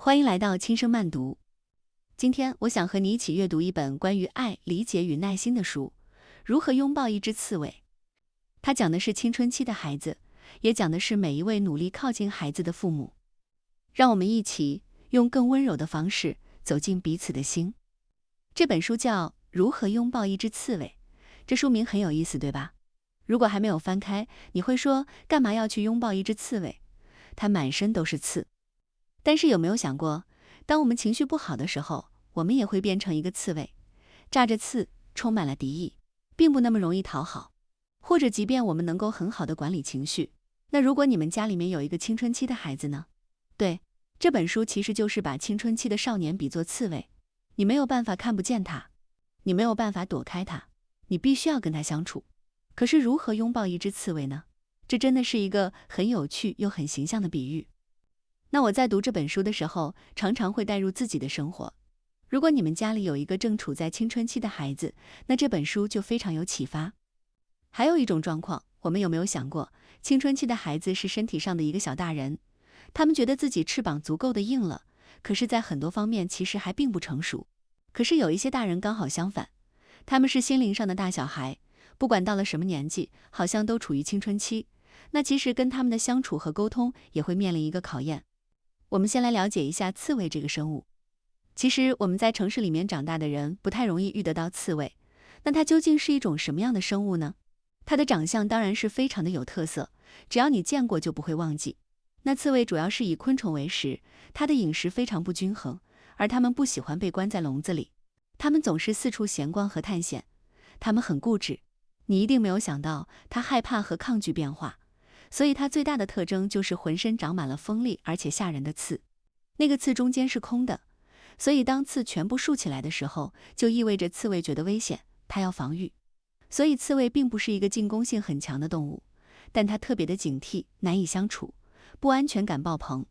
欢迎来到轻声慢读。今天我想和你一起阅读一本关于爱、理解与耐心的书，如何拥抱一只刺猬。它讲的是青春期的孩子，也讲的是每一位努力靠近孩子的父母。让我们一起用更温柔的方式走进彼此的心。这本书叫《如何拥抱一只刺猬》，这书名很有意思，对吧？如果还没有翻开，你会说干嘛要去拥抱一只刺猬？它满身都是刺。但是有没有想过，当我们情绪不好的时候，我们也会变成一个刺猬，炸着刺，充满了敌意，并不那么容易讨好。或者即便我们能够很好的管理情绪，那如果你们家里面有一个青春期的孩子呢？对，这本书其实就是把青春期的少年比作刺猬，你没有办法看不见他，你没有办法躲开他，你必须要跟他相处。可是如何拥抱一只刺猬呢？这真的是一个很有趣又很形象的比喻。那我在读这本书的时候，常常会带入自己的生活。如果你们家里有一个正处在青春期的孩子，那这本书就非常有启发。还有一种状况，我们有没有想过，青春期的孩子是身体上的一个小大人，他们觉得自己翅膀足够的硬了，可是在很多方面其实还并不成熟。可是有一些大人刚好相反，他们是心灵上的大小孩，不管到了什么年纪，好像都处于青春期，那其实跟他们的相处和沟通也会面临一个考验。我们先来了解一下刺猬这个生物。其实我们在城市里面长大的人不太容易遇得到刺猬，那它究竟是一种什么样的生物呢？它的长相当然是非常的有特色，只要你见过就不会忘记。那刺猬主要是以昆虫为食，它的饮食非常不均衡，而它们不喜欢被关在笼子里，它们总是四处闲逛和探险，它们很固执。你一定没有想到，它害怕和抗拒变化。所以它最大的特征就是浑身长满了锋利而且吓人的刺，那个刺中间是空的，所以当刺全部竖起来的时候，就意味着刺猬觉得危险，它要防御。所以刺猬并不是一个进攻性很强的动物，但它特别的警惕，难以相处，不安全感爆棚。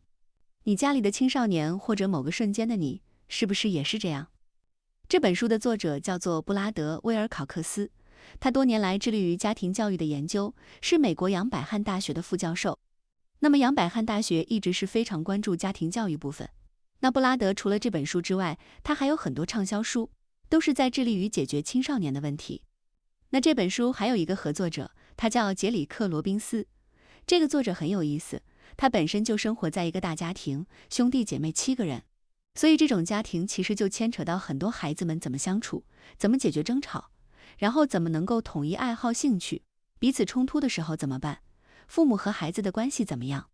你家里的青少年或者某个瞬间的你，是不是也是这样？这本书的作者叫做布拉德·威尔考克斯，他多年来致力于家庭教育的研究，是美国杨百翰大学的副教授。那么杨百翰大学一直是非常关注家庭教育部分。那布拉德除了这本书之外，他还有很多畅销书，都是在致力于解决青少年的问题。那这本书还有一个合作者，他叫杰里克·罗宾斯。这个作者很有意思，他本身就生活在一个大家庭，兄弟姐妹7个人。所以这种家庭其实就牵扯到很多孩子们怎么相处，怎么解决争吵，然后怎么能够统一爱好兴趣，彼此冲突的时候怎么办，父母和孩子的关系怎么样。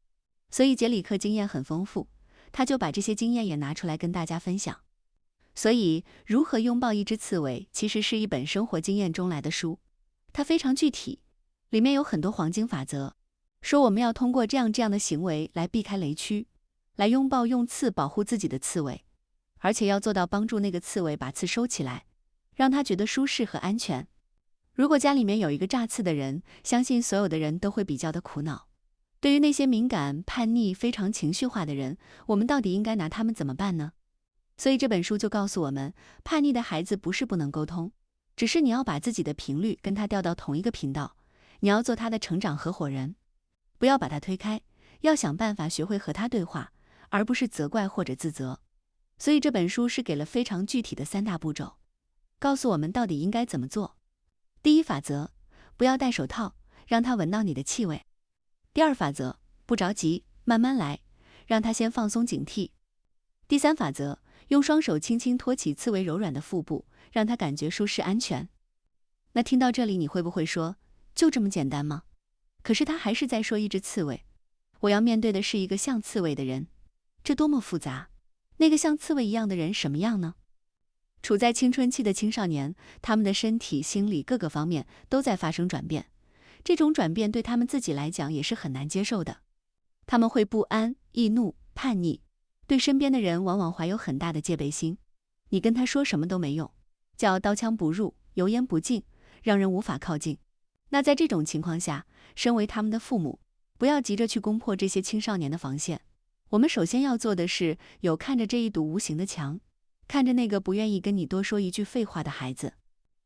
所以杰里克经验很丰富，他就把这些经验也拿出来跟大家分享。所以如何拥抱一只刺猬其实是一本生活经验中来的书，它非常具体，里面有很多黄金法则，说我们要通过这样的行为来避开雷区，来拥抱用刺保护自己的刺猬，而且要做到帮助那个刺猬把刺收起来，让他觉得舒适和安全。如果家里面有一个炸刺的人，相信所有的人都会比较的苦恼。对于那些敏感、叛逆、非常情绪化的人，我们到底应该拿他们怎么办呢？所以这本书就告诉我们，叛逆的孩子不是不能沟通，只是你要把自己的频率跟他调到同一个频道，你要做他的成长合伙人，不要把他推开，要想办法学会和他对话，而不是责怪或者自责。所以这本书是给了非常具体的3大步骤，告诉我们到底应该怎么做。第一法则，不要戴手套，让他闻到你的气味。第二法则，不着急，慢慢来，让他先放松警惕。第三法则，用双手轻轻托起刺猬柔软的腹部，让他感觉舒适安全。那听到这里你会不会说，就这么简单吗？可是他还是在说一只刺猬，我要面对的是一个像刺猬的人，这多么复杂。那个像刺猬一样的人什么样呢？处在青春期的青少年，他们的身体、心理各个方面都在发生转变，这种转变对他们自己来讲也是很难接受的。他们会不安、易怒、叛逆，对身边的人往往怀有很大的戒备心。你跟他说什么都没用，叫刀枪不入、油盐不进，让人无法靠近。那在这种情况下，身为他们的父母，不要急着去攻破这些青少年的防线。我们首先要做的是，有看着这一堵无形的墙，看着那个不愿意跟你多说一句废话的孩子，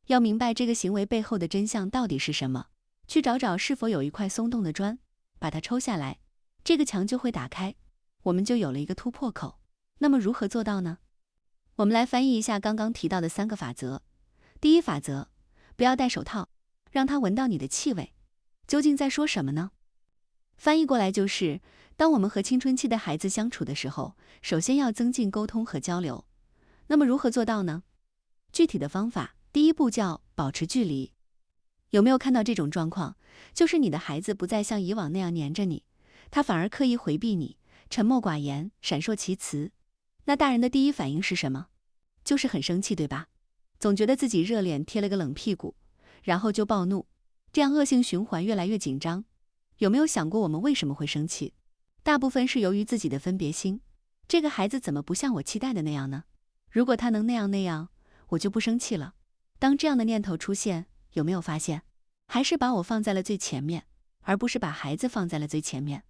要明白这个行为背后的真相到底是什么，去找找是否有一块松动的砖，把它抽下来，这个墙就会打开，我们就有了一个突破口。那么如何做到呢？我们来翻译一下刚刚提到的3个法则。第一法则，不要戴手套，让他闻到你的气味。究竟在说什么呢？翻译过来就是，当我们和青春期的孩子相处的时候，首先要增进沟通和交流。那么如何做到呢？具体的方法，第一步叫保持距离。有没有看到这种状况？就是你的孩子不再像以往那样黏着你，他反而刻意回避你，沉默寡言，闪烁其词。那大人的第一反应是什么？就是很生气，对吧？总觉得自己热脸贴了个冷屁股，然后就暴怒，这样恶性循环越来越紧张。有没有想过我们为什么会生气？大部分是由于自己的分别心。这个孩子怎么不像我期待的那样呢？如果他能那样，我就不生气了。当这样的念头出现，有没有发现，还是把我放在了最前面，而不是把孩子放在了最前面。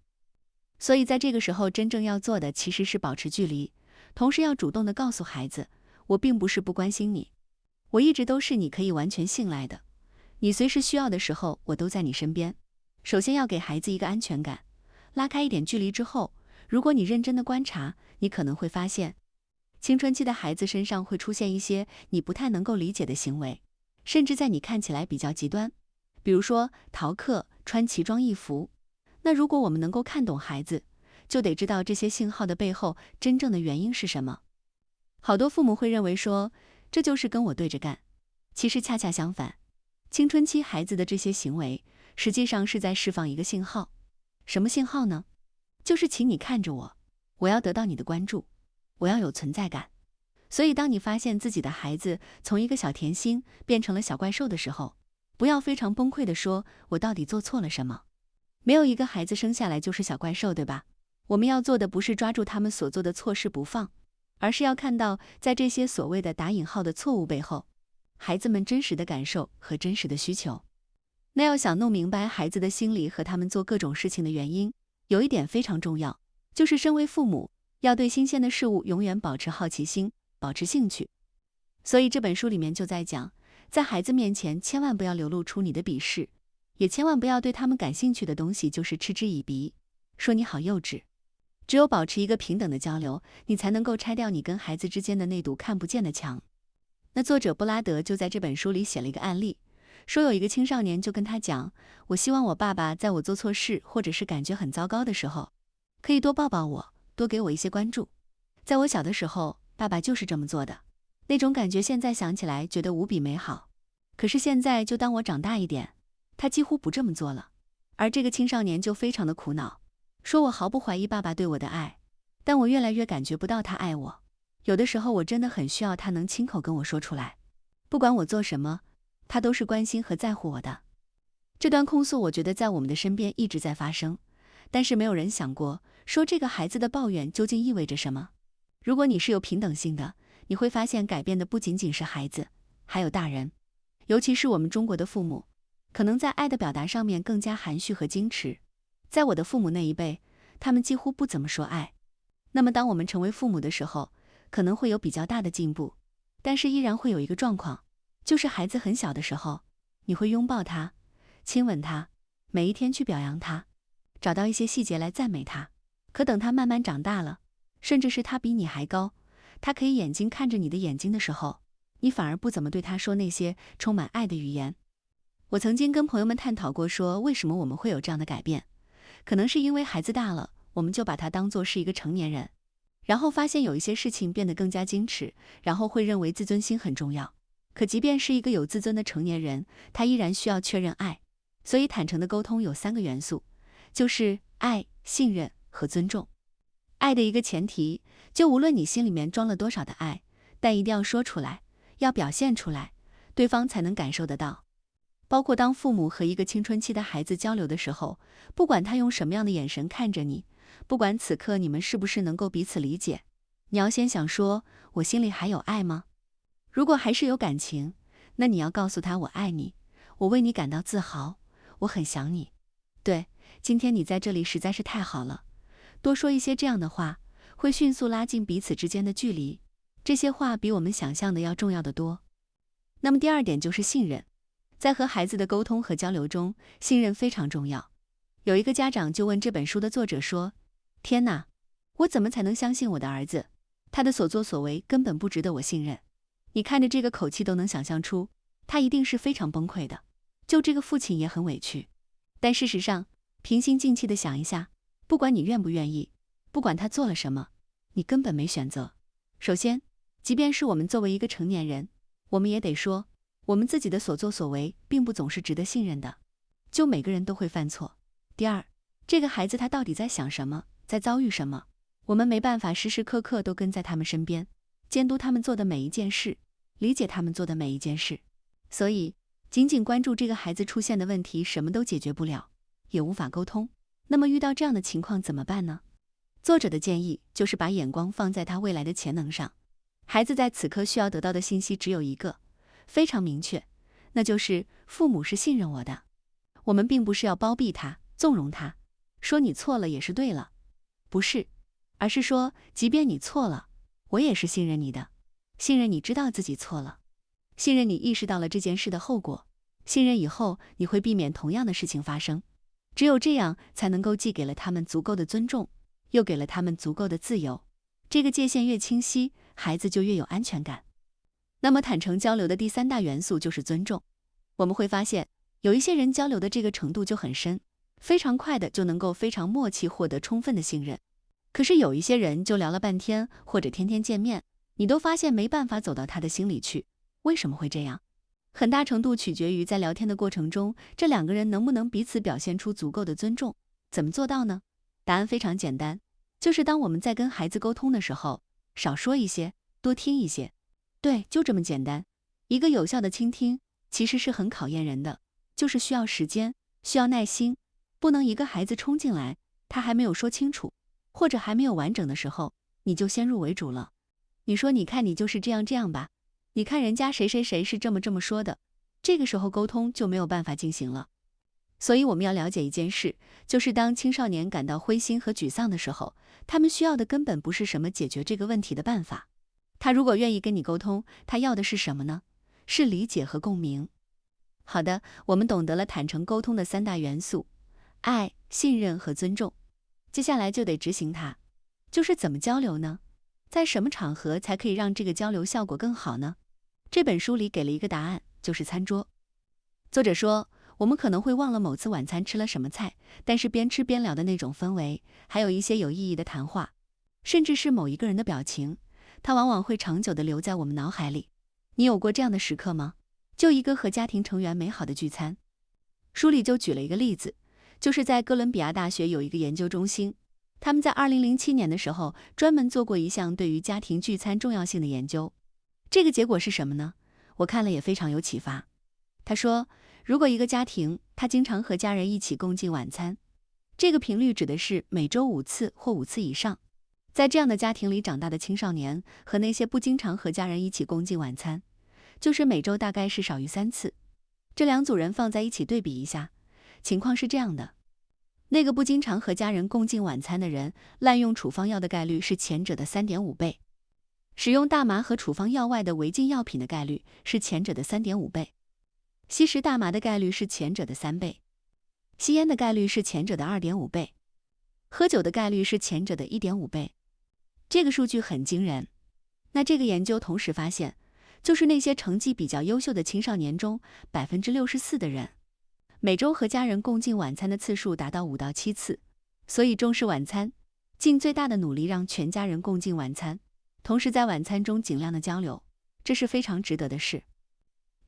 所以在这个时候，真正要做的其实是保持距离，同时要主动地告诉孩子，我并不是不关心你，我一直都是你可以完全信赖的，你随时需要的时候，我都在你身边。首先要给孩子一个安全感，拉开一点距离之后，如果你认真的观察，你可能会发现，青春期的孩子身上会出现一些你不太能够理解的行为，甚至在你看起来比较极端，比如说逃课、穿奇装异服。那如果我们能够看懂孩子，就得知道这些信号的背后真正的原因是什么。好多父母会认为说，这就是跟我对着干，其实恰恰相反，青春期孩子的这些行为实际上是在释放一个信号。什么信号呢？就是请你看着我，我要得到你的关注，我要有存在感。所以当你发现自己的孩子从一个小甜心变成了小怪兽的时候，不要非常崩溃地说，我到底做错了什么？没有一个孩子生下来就是小怪兽，对吧？我们要做的不是抓住他们所做的错事不放，而是要看到在这些所谓的打引号的错误背后，孩子们真实的感受和真实的需求。那要想弄明白孩子的心理和他们做各种事情的原因，有一点非常重要，就是身为父母，要对新鲜的事物永远保持好奇心，保持兴趣。所以这本书里面就在讲，在孩子面前千万不要流露出你的鄙视，也千万不要对他们感兴趣的东西就是嗤之以鼻，说你好幼稚。只有保持一个平等的交流，你才能够拆掉你跟孩子之间的那堵看不见的墙。那作者布拉德就在这本书里写了一个案例，说有一个青少年就跟他讲，我希望我爸爸在我做错事或者是感觉很糟糕的时候，可以多抱抱我，多给我一些关注。在我小的时候，爸爸就是这么做的，那种感觉现在想起来觉得无比美好。可是现在就当我长大一点，他几乎不这么做了。而这个青少年就非常的苦恼，说我毫不怀疑爸爸对我的爱，但我越来越感觉不到他爱我。有的时候我真的很需要他能亲口跟我说出来，不管我做什么，他都是关心和在乎我的。这段控诉我觉得在我们的身边一直在发生，但是没有人想过，说这个孩子的抱怨究竟意味着什么。如果你是有平等性的，你会发现改变的不仅仅是孩子，还有大人。尤其是我们中国的父母，可能在爱的表达上面更加含蓄和矜持。在我的父母那一辈，他们几乎不怎么说爱。那么当我们成为父母的时候，可能会有比较大的进步，但是依然会有一个状况，就是孩子很小的时候，你会拥抱他，亲吻他，每一天去表扬他，找到一些细节来赞美他。可等他慢慢长大了，甚至是他比你还高，他可以眼睛看着你的眼睛的时候，你反而不怎么对他说那些充满爱的语言。我曾经跟朋友们探讨过说，为什么我们会有这样的改变？可能是因为孩子大了，我们就把他当作是一个成年人，然后发现有一些事情变得更加矜持，然后会认为自尊心很重要。可即便是一个有自尊的成年人，他依然需要确认爱。所以坦诚的沟通有3个元素，就是爱、信任和尊重。爱的一个前提，就无论你心里面装了多少的爱，但一定要说出来，要表现出来，对方才能感受得到。包括当父母和一个青春期的孩子交流的时候，不管他用什么样的眼神看着你，不管此刻你们是不是能够彼此理解，你要先想说，我心里还有爱吗？如果还是有感情，那你要告诉他，我爱你，我为你感到自豪，我很想你。对，今天你在这里实在是太好了。多说一些这样的话，会迅速拉近彼此之间的距离。这些话比我们想象的要重要得多。那么第2点就是信任。在和孩子的沟通和交流中，信任非常重要。有一个家长就问这本书的作者说，天哪，我怎么才能相信我的儿子？他的所作所为根本不值得我信任。你看着这个口气都能想象出，他一定是非常崩溃的。就这个父亲也很委屈。但事实上，平心静气地想一下，不管你愿不愿意，不管他做了什么，你根本没选择。首先，即便是我们作为一个成年人，我们也得说，我们自己的所作所为并不总是值得信任的。就每个人都会犯错。第二，这个孩子他到底在想什么，在遭遇什么？我们没办法时时刻刻都跟在他们身边，监督他们做的每一件事，理解他们做的每一件事。所以，仅仅关注这个孩子出现的问题，什么都解决不了，也无法沟通。那么遇到这样的情况怎么办呢？作者的建议就是把眼光放在他未来的潜能上。孩子在此刻需要得到的信息只有一个，非常明确，那就是父母是信任我的。我们并不是要包庇他，纵容他，说你错了也是对了，不是，而是说，即便你错了，我也是信任你的，信任你知道自己错了，信任你意识到了这件事的后果，信任以后你会避免同样的事情发生。只有这样才能够既给了他们足够的尊重，又给了他们足够的自由。这个界限越清晰，孩子就越有安全感。那么坦诚交流的第三大元素就是尊重。我们会发现，有一些人交流的这个程度就很深，非常快的就能够非常默契获得充分的信任。可是有一些人就聊了半天，或者天天见面，你都发现没办法走到他的心里去。为什么会这样？很大程度取决于在聊天的过程中，这两个人能不能彼此表现出足够的尊重。怎么做到呢？答案非常简单，就是当我们在跟孩子沟通的时候，少说一些，多听一些。对，就这么简单。一个有效的倾听其实是很考验人的，就是需要时间，需要耐心，不能一个孩子冲进来，他还没有说清楚，或者还没有完整的时候，你就先入为主了。你说你看你就是这样吧，你看人家谁谁谁是这么说的，这个时候沟通就没有办法进行了。所以我们要了解一件事，就是当青少年感到灰心和沮丧的时候，他们需要的根本不是什么解决这个问题的办法。他如果愿意跟你沟通，他要的是什么呢？是理解和共鸣。好的，我们懂得了坦诚沟通的三大元素：爱、信任和尊重。接下来就得执行它，就是怎么交流呢？在什么场合才可以让这个交流效果更好呢？这本书里给了一个答案，就是餐桌。作者说，我们可能会忘了某次晚餐吃了什么菜，但是边吃边聊的那种氛围，还有一些有意义的谈话，甚至是某一个人的表情，它往往会长久地留在我们脑海里。你有过这样的时刻吗？就一个和家庭成员美好的聚餐。书里就举了一个例子，就是在哥伦比亚大学有一个研究中心，他们在2007年的时候专门做过一项对于家庭聚餐重要性的研究。这个结果是什么呢？我看了也非常有启发。他说，如果一个家庭他经常和家人一起共进晚餐，这个频率指的是每周5次或5次以上。在这样的家庭里长大的青少年和那些不经常和家人一起共进晚餐，就是每周大概是少于3次。这两组人放在一起对比一下，情况是这样的：那个不经常和家人共进晚餐的人，滥用处方药的概率是前者的3.5倍，使用大麻和处方药外的违禁药品的概率是前者的3.5倍，吸食大麻的概率是前者的3倍，吸烟的概率是前者的2.5倍，喝酒的概率是前者的1.5倍。这个数据很惊人。那这个研究同时发现，就是那些成绩比较优秀的青少年中，64%的人每周和家人共进晚餐的次数达到5到7次。所以重视晚餐，尽最大的努力让全家人共进晚餐，同时在晚餐中尽量的交流，这是非常值得的事。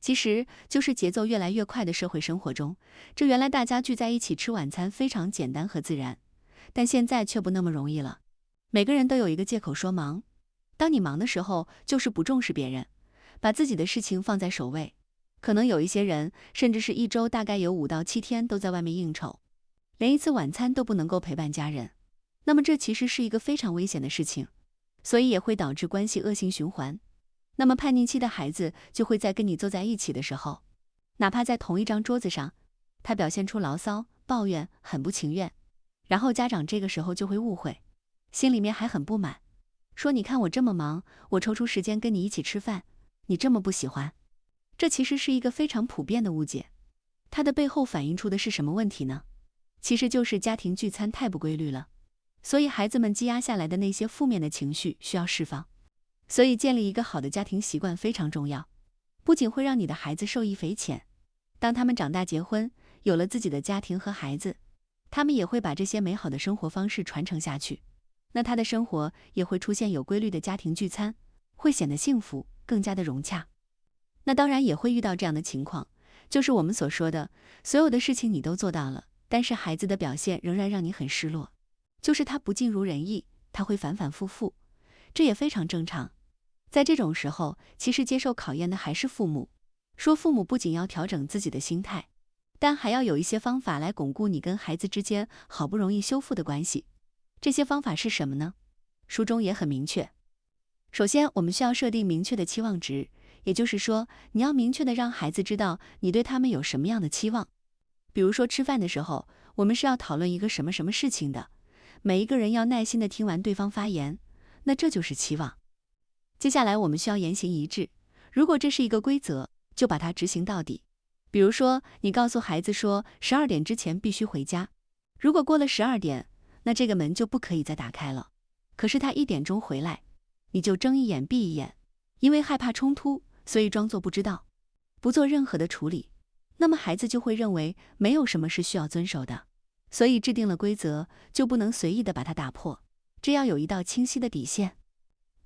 其实就是节奏越来越快的社会生活中，这原来大家聚在一起吃晚餐非常简单和自然，但现在却不那么容易了。每个人都有一个借口说忙，当你忙的时候，就是不重视别人，把自己的事情放在首位。可能有一些人，甚至是一周大概有5到7天都在外面应酬，连一次晚餐都不能够陪伴家人。那么这其实是一个非常危险的事情，所以也会导致关系恶性循环。那么叛逆期的孩子就会在跟你坐在一起的时候，哪怕在同一张桌子上，他表现出牢骚、抱怨、很不情愿，然后家长这个时候就会误会，心里面还很不满，说你看我这么忙，我抽出时间跟你一起吃饭，你这么不喜欢。这其实是一个非常普遍的误解，它的背后反映出的是什么问题呢？其实就是家庭聚餐太不规律了，所以孩子们积压下来的那些负面的情绪需要释放。所以建立一个好的家庭习惯非常重要，不仅会让你的孩子受益匪浅，当他们长大结婚，有了自己的家庭和孩子，他们也会把这些美好的生活方式传承下去。那他的生活也会出现有规律的家庭聚餐，会显得幸福，更加的融洽。那当然也会遇到这样的情况，就是我们所说的，所有的事情你都做到了，但是孩子的表现仍然让你很失落，就是他不尽如人意，他会反反复复，这也非常正常。在这种时候，其实接受考验的还是父母。说父母不仅要调整自己的心态，但还要有一些方法来巩固你跟孩子之间好不容易修复的关系。这些方法是什么呢？书中也很明确。首先，我们需要设定明确的期望值，也就是说，你要明确的让孩子知道你对他们有什么样的期望。比如说吃饭的时候，我们是要讨论一个什么什么事情的，每一个人要耐心的听完对方发言，那这就是期望。接下来我们需要言行一致，如果这是一个规则，就把它执行到底。比如说，你告诉孩子说12点之前必须回家，如果过了12点，那这个门就不可以再打开了。可是他1点钟回来，你就睁一眼闭一眼，因为害怕冲突，所以装作不知道，不做任何的处理，那么孩子就会认为没有什么是需要遵守的。所以制定了规则，就不能随意的把它打破，这要有一道清晰的底线。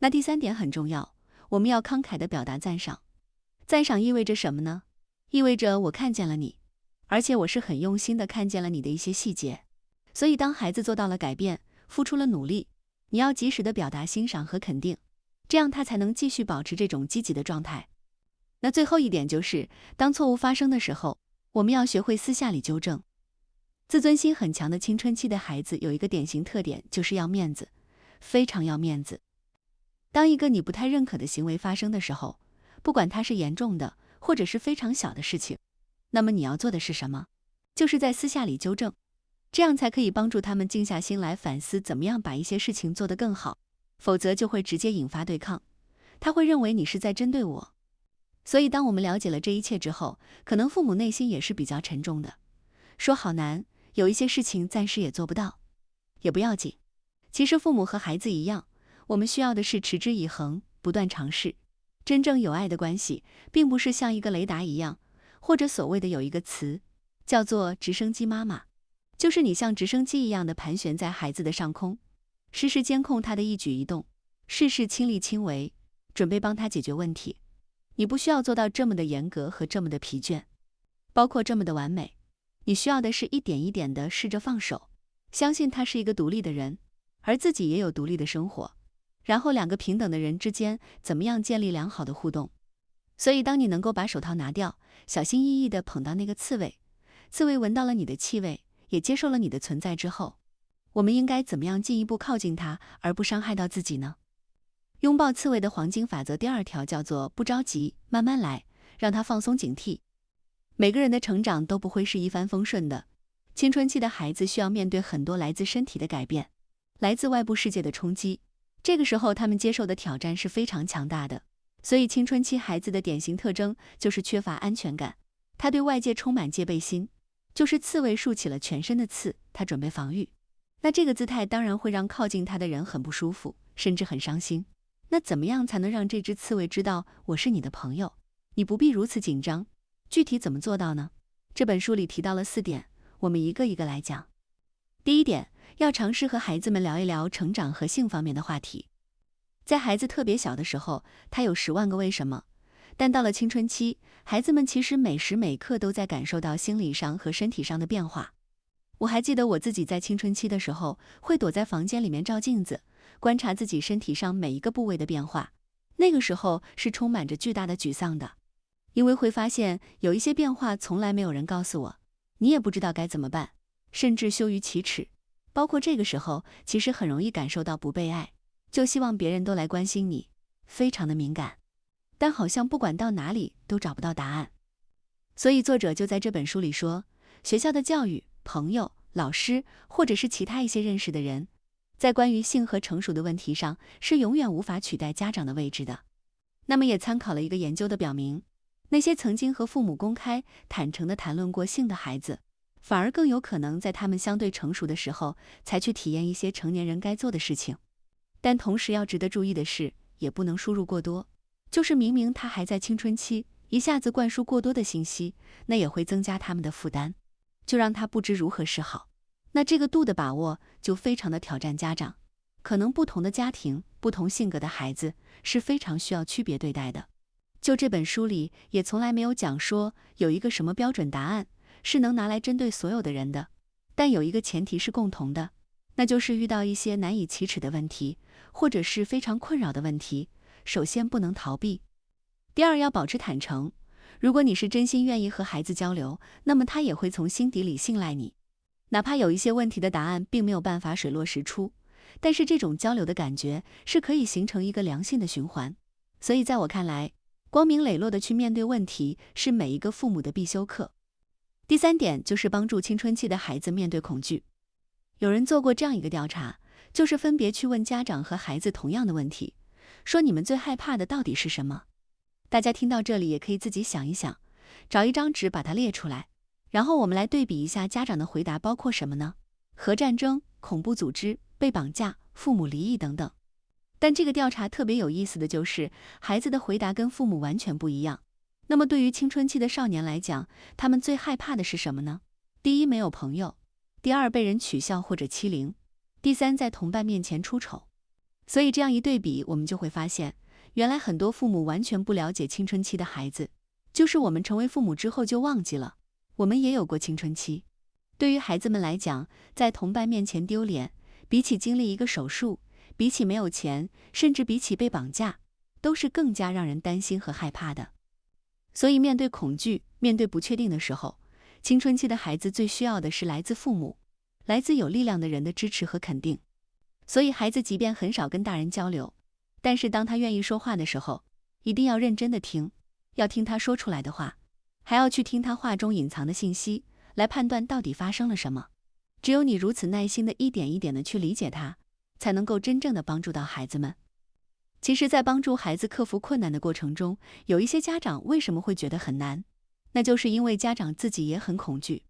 那第3点很重要，我们要慷慨地表达赞赏。赞赏意味着什么呢？意味着我看见了你，而且我是很用心地看见了你的一些细节。所以当孩子做到了改变，付出了努力，你要及时地表达欣赏和肯定，这样他才能继续保持这种积极的状态。那最后一点就是，当错误发生的时候，我们要学会私下里纠正。自尊心很强的青春期的孩子有一个典型特点，就是要面子，非常要面子。当一个你不太认可的行为发生的时候，不管它是严重的，或者是非常小的事情，那么你要做的是什么？就是在私下里纠正，这样才可以帮助他们静下心来反思怎么样把一些事情做得更好，否则就会直接引发对抗，他会认为你是在针对我。所以当我们了解了这一切之后，可能父母内心也是比较沉重的，说好难，有一些事情暂时也做不到，也不要紧。其实父母和孩子一样，我们需要的是持之以恒，不断尝试。真正有爱的关系，并不是像一个雷达一样，或者所谓的有一个词叫做直升机妈妈，就是你像直升机一样的盘旋在孩子的上空，时时监控他的一举一动，事事亲力亲为，准备帮他解决问题。你不需要做到这么的严格和这么的疲倦，包括这么的完美，你需要的是一点一点的试着放手，相信他是一个独立的人，而自己也有独立的生活，然后2个平等的人之间怎么样建立良好的互动。所以当你能够把手套拿掉，小心翼翼地捧到那个刺猬，刺猬闻到了你的气味，也接受了你的存在之后，我们应该怎么样进一步靠近它，而不伤害到自己呢？拥抱刺猬的黄金法则第2条叫做不着急，慢慢来，让它放松警惕。每个人的成长都不会是一帆风顺的，青春期的孩子需要面对很多来自身体的改变，来自外部世界的冲击，这个时候他们接受的挑战是非常强大的。所以青春期孩子的典型特征就是缺乏安全感，他对外界充满戒备心，就是刺猬竖起了全身的刺，他准备防御。那这个姿态当然会让靠近他的人很不舒服，甚至很伤心。那怎么样才能让这只刺猬知道我是你的朋友，你不必如此紧张？具体怎么做到呢？这本书里提到了4点，我们一个一个来讲。第1点，要尝试和孩子们聊一聊成长和性方面的话题。在孩子特别小的时候，他有10万个为什么，但到了青春期，孩子们其实每时每刻都在感受到心理上和身体上的变化。我还记得我自己在青春期的时候，会躲在房间里面照镜子，观察自己身体上每一个部位的变化。那个时候是充满着巨大的沮丧的，因为会发现有一些变化从来没有人告诉我，你也不知道该怎么办，甚至羞于启齿。包括这个时候，其实很容易感受到不被爱，就希望别人都来关心你，非常的敏感，但好像不管到哪里都找不到答案。所以作者就在这本书里说，学校的教育、朋友、老师，或者是其他一些认识的人，在关于性和成熟的问题上，是永远无法取代家长的位置的。那么也参考了一个研究的表明，那些曾经和父母公开、坦诚地谈论过性的孩子，反而更有可能在他们相对成熟的时候，才去体验一些成年人该做的事情。但同时要值得注意的是，也不能输入过多。就是明明他还在青春期，一下子灌输过多的信息，那也会增加他们的负担，就让他不知如何是好。那这个度的把握就非常的挑战家长。可能不同的家庭、不同性格的孩子是非常需要区别对待的。就这本书里也从来没有讲说有一个什么标准答案是能拿来针对所有的人的，但有一个前提是共同的，那就是遇到一些难以启齿的问题，或者是非常困扰的问题，首先不能逃避，第二要保持坦诚。如果你是真心愿意和孩子交流，那么他也会从心底里信赖你。哪怕有一些问题的答案并没有办法水落石出，但是这种交流的感觉是可以形成一个良性的循环。所以在我看来，光明磊落的去面对问题是每一个父母的必修课。第3点就是帮助青春期的孩子面对恐惧。有人做过这样一个调查，就是分别去问家长和孩子同样的问题，说你们最害怕的到底是什么？大家听到这里也可以自己想一想，找一张纸把它列出来，然后我们来对比一下家长的回答包括什么呢？核战争、恐怖组织、被绑架、父母离异等等。但这个调查特别有意思的就是，孩子的回答跟父母完全不一样。那么对于青春期的少年来讲，他们最害怕的是什么呢？第一，没有朋友；第二，被人取笑或者欺凌；第三，在同伴面前出丑。所以这样一对比，我们就会发现，原来很多父母完全不了解青春期的孩子，就是我们成为父母之后就忘记了，我们也有过青春期。对于孩子们来讲，在同伴面前丢脸，比起经历一个手术，比起没有钱，甚至比起被绑架，都是更加让人担心和害怕的。所以面对恐惧，面对不确定的时候，青春期的孩子最需要的是来自父母，来自有力量的人的支持和肯定。所以孩子即便很少跟大人交流，但是当他愿意说话的时候，一定要认真的听，要听他说出来的话，还要去听他话中隐藏的信息，来判断到底发生了什么。只有你如此耐心的一点一点的去理解他，才能够真正的帮助到孩子们。其实在帮助孩子克服困难的过程中，有一些家长为什么会觉得很难？那就是因为家长自己也很恐惧。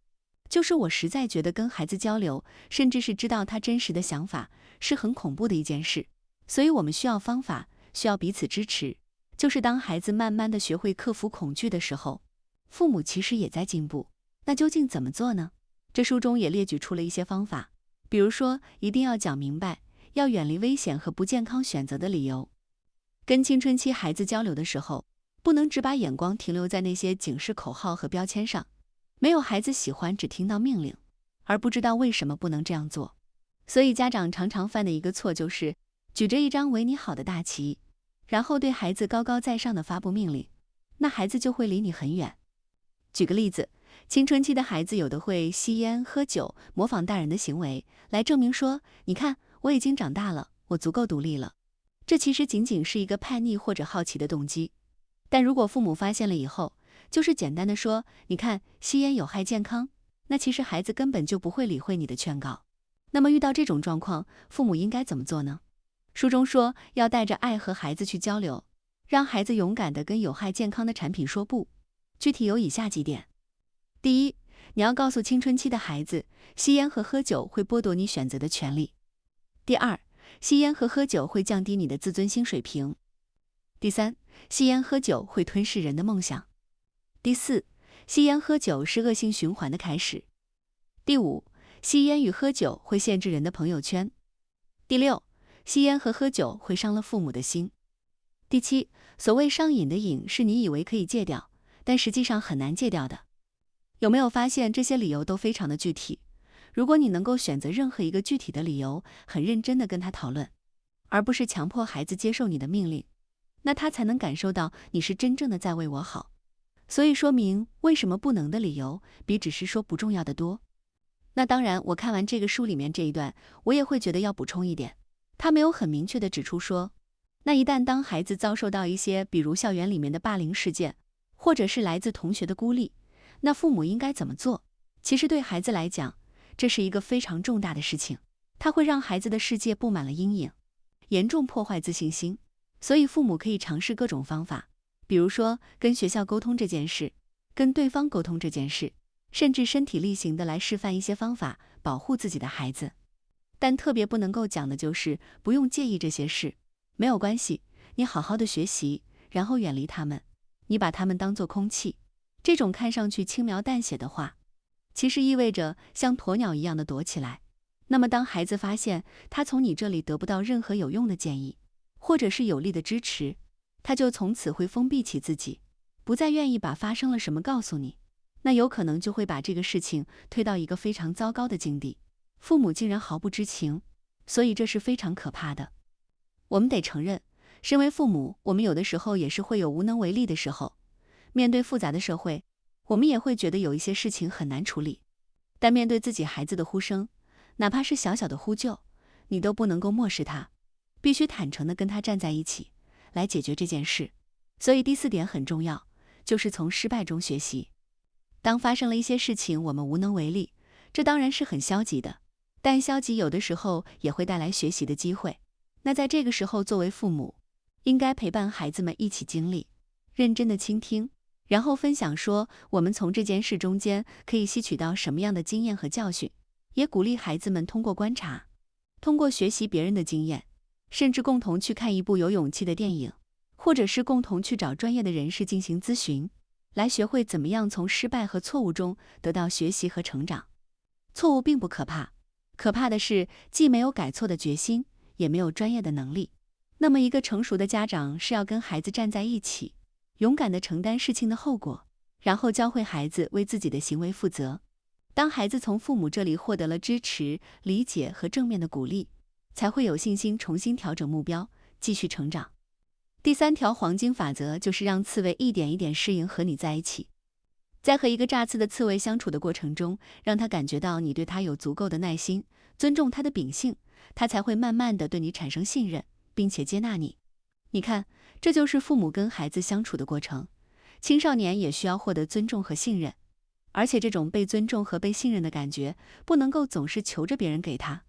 就是我实在觉得跟孩子交流，甚至是知道他真实的想法，是很恐怖的一件事。所以我们需要方法，需要彼此支持。就是当孩子慢慢的学会克服恐惧的时候，父母其实也在进步。那究竟怎么做呢？这书中也列举出了一些方法，比如说一定要讲明白，要远离危险和不健康选择的理由。跟青春期孩子交流的时候，不能只把眼光停留在那些警示口号和标签上。没有孩子喜欢只听到命令，而不知道为什么不能这样做。所以家长常常犯的一个错就是举着一张为你好的大旗，然后对孩子高高在上的发布命令，那孩子就会离你很远。举个例子，青春期的孩子有的会吸烟、喝酒，模仿大人的行为，来证明说，你看，我已经长大了，我足够独立了。这其实仅仅是一个叛逆或者好奇的动机。但如果父母发现了以后，就是简单的说，你看，吸烟有害健康，那其实孩子根本就不会理会你的劝告。那么遇到这种状况，父母应该怎么做呢？书中说，要带着爱和孩子去交流，让孩子勇敢地跟有害健康的产品说不。具体有以下几点。第一，你要告诉青春期的孩子，吸烟和喝酒会剥夺你选择的权利。第二，吸烟和喝酒会降低你的自尊心水平。第三，吸烟喝酒会吞噬人的梦想。第四，吸烟喝酒是恶性循环的开始。第五，吸烟与喝酒会限制人的朋友圈。第六，吸烟和喝酒会伤了父母的心。第七，所谓上瘾的瘾是你以为可以戒掉，但实际上很难戒掉的。有没有发现这些理由都非常的具体？如果你能够选择任何一个具体的理由，很认真的跟他讨论，而不是强迫孩子接受你的命令，那他才能感受到你是真正的在为我好。所以说明为什么不能的理由比只是说不重要的多。那当然，我看完这个书里面这一段，我也会觉得要补充一点，他没有很明确的指出说，那一旦当孩子遭受到一些比如校园里面的霸凌事件，或者是来自同学的孤立，那父母应该怎么做？其实对孩子来讲，这是一个非常重大的事情，它会让孩子的世界布满了阴影，严重破坏自信心。所以父母可以尝试各种方法，比如说跟学校沟通这件事，跟对方沟通这件事，甚至身体力行的来示范一些方法，保护自己的孩子。但特别不能够讲的就是不用介意这些事，没有关系，你好好的学习，然后远离他们，你把他们当作空气。这种看上去轻描淡写的话，其实意味着像鸵鸟一样的躲起来。那么当孩子发现他从你这里得不到任何有用的建议，或者是有力的支持，他就从此会封闭起自己，不再愿意把发生了什么告诉你。那有可能就会把这个事情推到一个非常糟糕的境地，父母竟然毫不知情，所以这是非常可怕的。我们得承认，身为父母，我们有的时候也是会有无能为力的时候。面对复杂的社会，我们也会觉得有一些事情很难处理。但面对自己孩子的呼声，哪怕是小小的呼救，你都不能够漠视他，必须坦诚地跟他站在一起，来解决这件事。所以第4点很重要，就是从失败中学习。当发生了一些事情，我们无能为力，这当然是很消极的，但消极有的时候也会带来学习的机会。那在这个时候，作为父母，应该陪伴孩子们一起经历，认真的倾听，然后分享说我们从这件事中间可以吸取到什么样的经验和教训，也鼓励孩子们通过观察，通过学习别人的经验，甚至共同去看一部有勇气的电影，或者是共同去找专业的人士进行咨询，来学会怎么样从失败和错误中得到学习和成长。错误并不可怕，可怕的是既没有改错的决心，也没有专业的能力。那么一个成熟的家长是要跟孩子站在一起，勇敢地承担事情的后果，然后教会孩子为自己的行为负责。当孩子从父母这里获得了支持、理解和正面的鼓励，才会有信心重新调整目标，继续成长。第3条黄金法则就是让刺猬一点一点适应和你在一起。在和一个乍刺的刺猬相处的过程中，让他感觉到你对他有足够的耐心，尊重他的秉性，他才会慢慢地对你产生信任，并且接纳你。你看，这就是父母跟孩子相处的过程。青少年也需要获得尊重和信任，而且这种被尊重和被信任的感觉，不能够总是求着别人给他，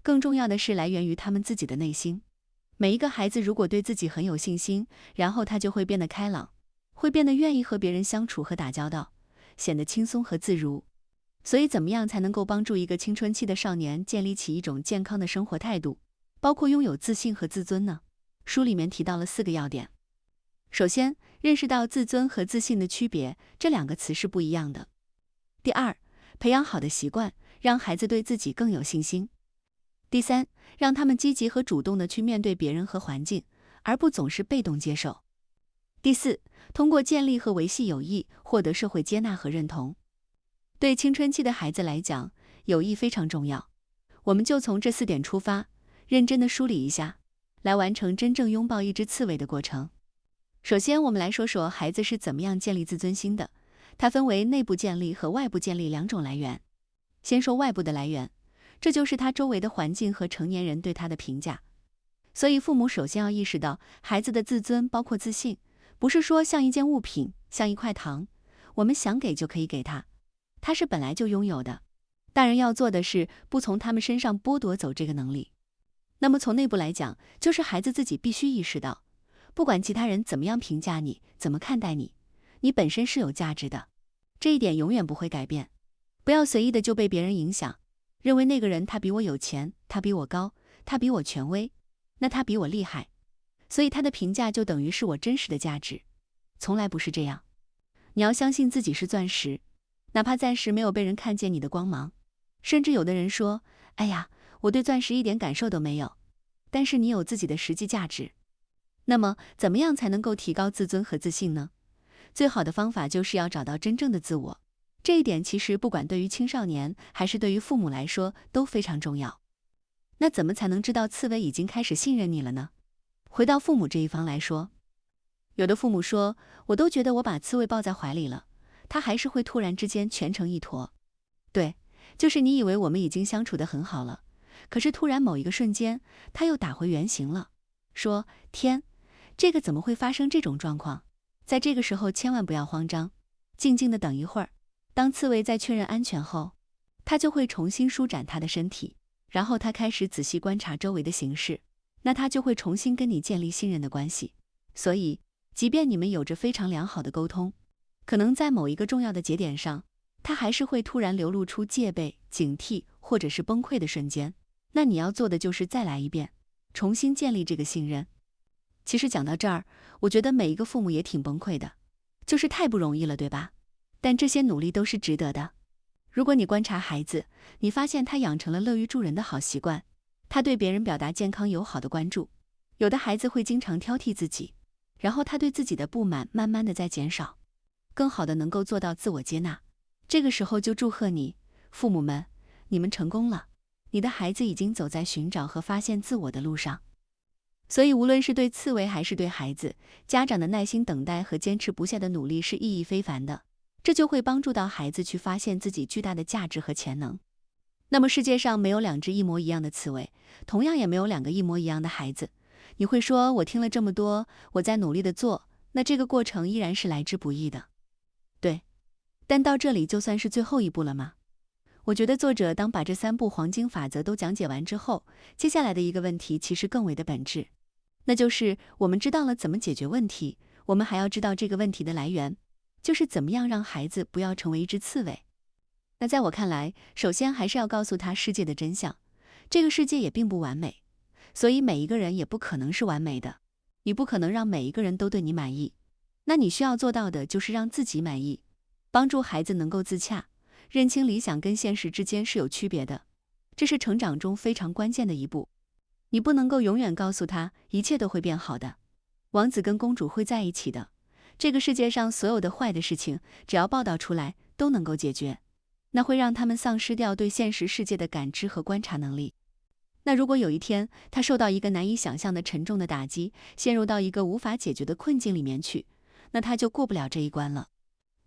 更重要的是来源于他们自己的内心。每一个孩子如果对自己很有信心，然后他就会变得开朗，会变得愿意和别人相处和打交道，显得轻松和自如。所以怎么样才能够帮助一个青春期的少年建立起一种健康的生活态度，包括拥有自信和自尊呢？书里面提到了4个要点。首先，认识到自尊和自信的区别，这2个词是不一样的。第2，培养好的习惯，让孩子对自己更有信心。第3，让他们积极和主动地去面对别人和环境，而不总是被动接受。第4，通过建立和维系友谊，获得社会接纳和认同。对青春期的孩子来讲，友谊非常重要。我们就从这4点出发，认真地梳理一下，来完成真正拥抱一只刺猬的过程。首先，我们来说说孩子是怎么样建立自尊心的。它分为内部建立和外部建立2种来源。先说外部的来源，这就是他周围的环境和成年人对他的评价。所以父母首先要意识到，孩子的自尊包括自信，不是说像一件物品，像一块糖，我们想给就可以给他，他是本来就拥有的。大人要做的是不从他们身上剥夺走这个能力。那么从内部来讲，就是孩子自己必须意识到，不管其他人怎么样评价你，怎么看待你，你本身是有价值的，这一点永远不会改变。不要随意的就被别人影响，认为那个人他比我有钱，他比我高，他比我权威，那他比我厉害，所以他的评价就等于是我真实的价值。从来不是这样。你要相信自己是钻石，哪怕暂时没有被人看见你的光芒。甚至有的人说，哎呀，我对钻石一点感受都没有，但是你有自己的实际价值。那么怎么样才能够提高自尊和自信呢？最好的方法就是要找到真正的自我。这一点其实不管对于青少年还是对于父母来说都非常重要。那怎么才能知道刺猬已经开始信任你了呢？回到父母这一方来说，有的父母说，我都觉得我把刺猬抱在怀里了，它还是会突然之间蜷成一坨。对，就是你以为我们已经相处得很好了，可是突然某一个瞬间，它又打回原形了。说，天，这个怎么会发生这种状况？在这个时候千万不要慌张，静静地等一会儿。当刺猬在确认安全后，它就会重新舒展它的身体，然后它开始仔细观察周围的形势，那它就会重新跟你建立信任的关系。所以，即便你们有着非常良好的沟通，可能在某一个重要的节点上，它还是会突然流露出戒备、警惕或者是崩溃的瞬间。那你要做的就是再来一遍，重新建立这个信任。其实讲到这儿，我觉得每一个父母也挺崩溃的，就是太不容易了，对吧？但这些努力都是值得的。如果你观察孩子，你发现他养成了乐于助人的好习惯，他对别人表达健康友好的关注，有的孩子会经常挑剔自己，然后他对自己的不满慢慢的在减少，更好的能够做到自我接纳。这个时候就祝贺你，父母们，你们成功了，你的孩子已经走在寻找和发现自我的路上。所以无论是对刺猬还是对孩子，家长的耐心等待和坚持不懈的努力是意义非凡的，这就会帮助到孩子去发现自己巨大的价值和潜能。那么世界上没有两只一模一样的刺猬，同样也没有两个一模一样的孩子。你会说，我听了这么多，我在努力的做，那这个过程依然是来之不易的。对，但到这里就算是最后一步了吗？我觉得作者当把这3步黄金法则都讲解完之后，接下来的一个问题其实更为的本质，那就是我们知道了怎么解决问题，我们还要知道这个问题的来源，就是怎么样让孩子不要成为一只刺猬。那在我看来，首先还是要告诉他世界的真相，这个世界也并不完美，所以每一个人也不可能是完美的，你不可能让每一个人都对你满意，那你需要做到的就是让自己满意，帮助孩子能够自洽，认清理想跟现实之间是有区别的，这是成长中非常关键的一步。你不能够永远告诉他一切都会变好的，王子跟公主会在一起的，这个世界上所有的坏的事情，只要报道出来都能够解决，那会让他们丧失掉对现实世界的感知和观察能力。那如果有一天他受到一个难以想象的沉重的打击，陷入到一个无法解决的困境里面去，那他就过不了这一关了。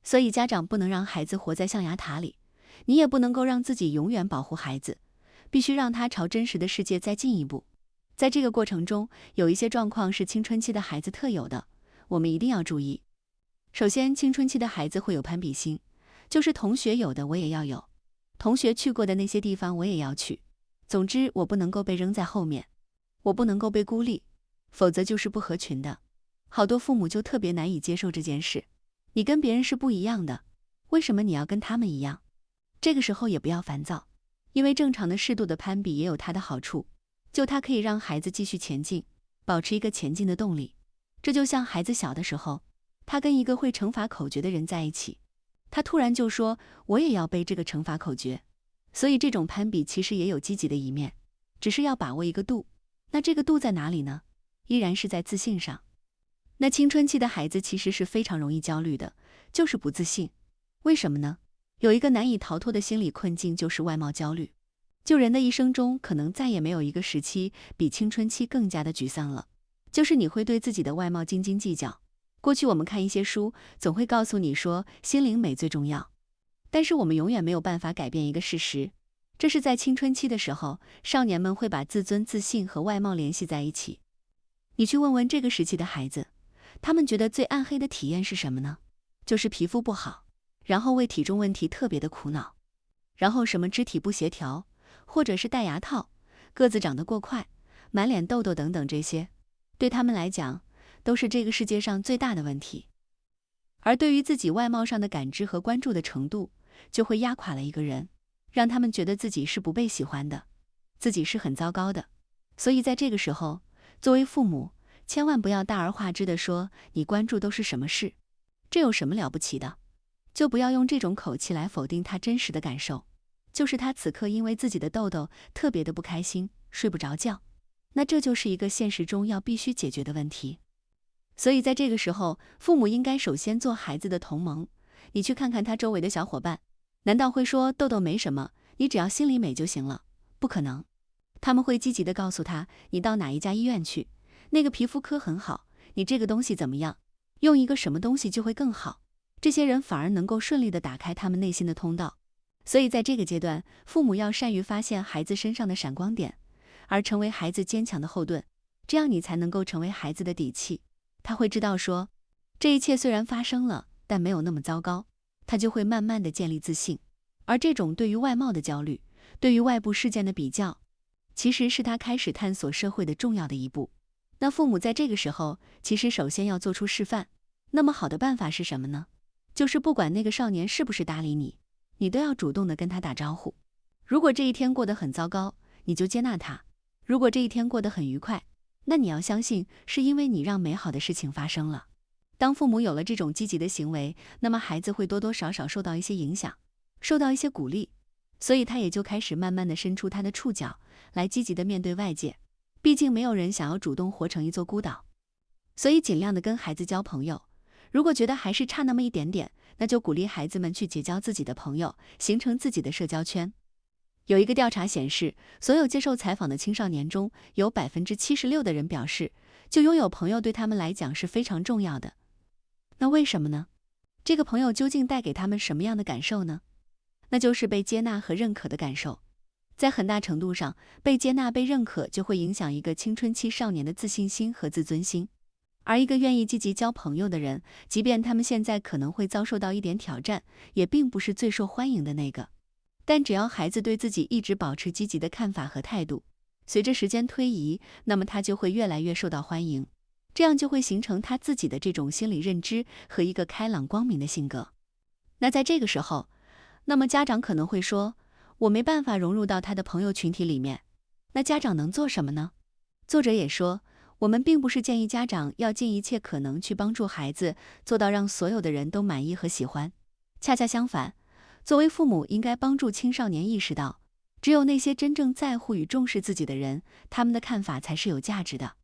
所以家长不能让孩子活在象牙塔里，你也不能够让自己永远保护孩子，必须让他朝真实的世界再进一步。在这个过程中，有一些状况是青春期的孩子特有的，我们一定要注意。首先，青春期的孩子会有攀比心，就是同学有的我也要有，同学去过的那些地方我也要去，总之我不能够被扔在后面，我不能够被孤立，否则就是不合群的。好多父母就特别难以接受这件事，你跟别人是不一样的，为什么你要跟他们一样？这个时候也不要烦躁，因为正常的适度的攀比也有它的好处，就它可以让孩子继续前进，保持一个前进的动力。这就像孩子小的时候，他跟一个会乘法口诀的人在一起，他突然就说我也要背这个乘法口诀，所以这种攀比其实也有积极的一面，只是要把握一个度。那这个度在哪里呢？依然是在自信上。那青春期的孩子其实是非常容易焦虑的，就是不自信。为什么呢？有一个难以逃脱的心理困境，就是外貌焦虑。就人的一生中，可能再也没有一个时期比青春期更加的沮丧了，就是你会对自己的外貌斤斤计较。过去我们看一些书，总会告诉你说心灵美最重要，但是我们永远没有办法改变一个事实，这是在青春期的时候，少年们会把自尊、自信和外貌联系在一起。你去问问这个时期的孩子，他们觉得最暗黑的体验是什么呢？就是皮肤不好，然后为体重问题特别的苦恼，然后什么肢体不协调，或者是戴牙套，个子长得过快，满脸痘痘等等，这些对他们来讲都是这个世界上最大的问题。而对于自己外貌上的感知和关注的程度，就会压垮了一个人，让他们觉得自己是不被喜欢的，自己是很糟糕的。所以在这个时候，作为父母，千万不要大而化之的说你关注都是什么事，这有什么了不起的？就不要用这种口气来否定他真实的感受，就是他此刻因为自己的痘痘特别的不开心，睡不着觉，那这就是一个现实中要必须解决的问题。所以在这个时候，父母应该首先做孩子的同盟。你去看看他周围的小伙伴，难道会说痘痘没什么，你只要心里美就行了？不可能。他们会积极的告诉他，你到哪一家医院去，那个皮肤科很好，你这个东西怎么样，用一个什么东西就会更好。这些人反而能够顺利的打开他们内心的通道。所以在这个阶段，父母要善于发现孩子身上的闪光点，而成为孩子坚强的后盾，这样你才能够成为孩子的底气。他会知道说，这一切虽然发生了，但没有那么糟糕，他就会慢慢的建立自信。而这种对于外貌的焦虑，对于外部事件的比较，其实是他开始探索社会的重要的一步。那父母在这个时候，其实首先要做出示范。那么好的办法是什么呢？就是不管那个少年是不是搭理你，你都要主动的跟他打招呼。如果这一天过得很糟糕，你就接纳他；如果这一天过得很愉快，那你要相信，是因为你让美好的事情发生了。当父母有了这种积极的行为，那么孩子会多多少少受到一些影响，受到一些鼓励，所以他也就开始慢慢的伸出他的触角，来积极的面对外界。毕竟没有人想要主动活成一座孤岛，所以尽量的跟孩子交朋友。如果觉得还是差那么一点点，那就鼓励孩子们去结交自己的朋友，形成自己的社交圈。有一个调查显示，所有接受采访的青少年中，有76%的人表示，就拥有朋友对他们来讲是非常重要的。那为什么呢？这个朋友究竟带给他们什么样的感受呢？那就是被接纳和认可的感受。在很大程度上，被接纳、被认可就会影响一个青春期少年的自信心和自尊心。而一个愿意积极交朋友的人，即便他们现在可能会遭受到一点挑战，也并不是最受欢迎的那个。但只要孩子对自己一直保持积极的看法和态度，随着时间推移，那么他就会越来越受到欢迎，这样就会形成他自己的这种心理认知和一个开朗光明的性格。那在这个时候，那么家长可能会说，我没办法融入到他的朋友群体里面，那家长能做什么呢？作者也说，我们并不是建议家长要尽一切可能去帮助孩子做到让所有的人都满意和喜欢，恰恰相反，作为父母应该帮助青少年意识到，只有那些真正在乎与重视自己的人，他们的看法才是有价值的。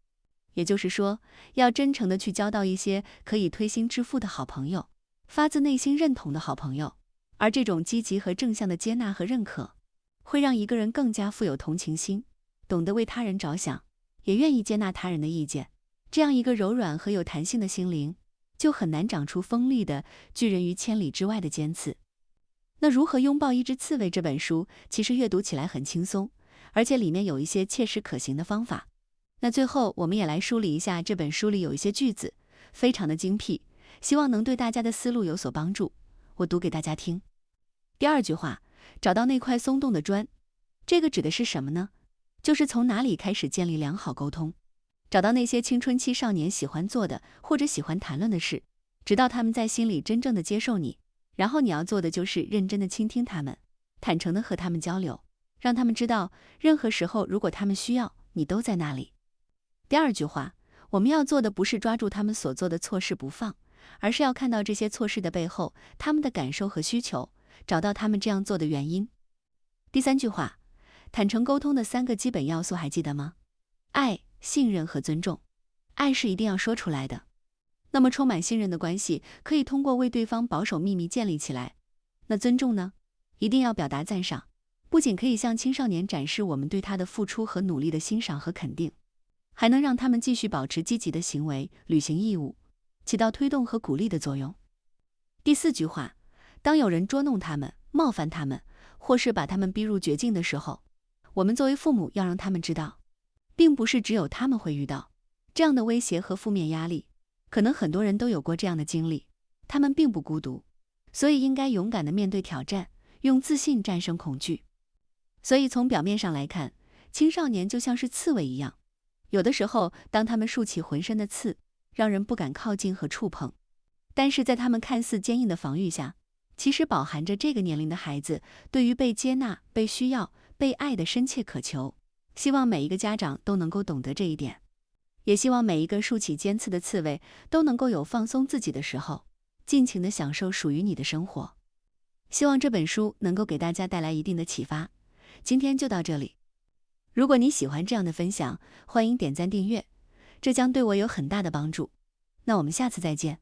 也就是说，要真诚地去交到一些可以推心置腹的好朋友，发自内心认同的好朋友。而这种积极和正向的接纳和认可，会让一个人更加富有同情心，懂得为他人着想，也愿意接纳他人的意见。这样一个柔软和有弹性的心灵，就很难长出锋利的拒人于千里之外的尖刺。那如何拥抱一只刺猬这本书，其实阅读起来很轻松，而且里面有一些切实可行的方法。那最后我们也来梳理一下这本书里有一些句子，非常的精辟，希望能对大家的思路有所帮助。我读给大家听。第2句话，找到那块松动的砖，这个指的是什么呢？就是从哪里开始建立良好沟通，找到那些青春期少年喜欢做的或者喜欢谈论的事，直到他们在心里真正的接受你，然后你要做的就是认真的倾听他们，坦诚的和他们交流，让他们知道任何时候如果他们需要，你都在那里。第2句话，我们要做的不是抓住他们所做的错事不放，而是要看到这些错事的背后，他们的感受和需求，找到他们这样做的原因。第3句话，坦诚沟通的3个基本要素还记得吗？爱、信任和尊重。爱是一定要说出来的。那么充满信任的关系可以通过为对方保守秘密建立起来。那尊重呢？一定要表达赞赏，不仅可以向青少年展示我们对他的付出和努力的欣赏和肯定，还能让他们继续保持积极的行为，履行义务，起到推动和鼓励的作用。第4句话，当有人捉弄他们、冒犯他们，或是把他们逼入绝境的时候，我们作为父母要让他们知道，并不是只有他们会遇到这样的威胁和负面压力，可能很多人都有过这样的经历，他们并不孤独，所以应该勇敢地面对挑战，用自信战胜恐惧。所以从表面上来看，青少年就像是刺猬一样，有的时候当他们竖起浑身的刺，让人不敢靠近和触碰，但是在他们看似坚硬的防御下，其实饱含着这个年龄的孩子对于被接纳、被需要、被爱的深切渴求。希望每一个家长都能够懂得这一点，也希望每一个竖起尖刺的刺猬都能够有放松自己的时候，尽情地享受属于你的生活。希望这本书能够给大家带来一定的启发。今天就到这里。如果你喜欢这样的分享，欢迎点赞订阅，这将对我有很大的帮助。那我们下次再见。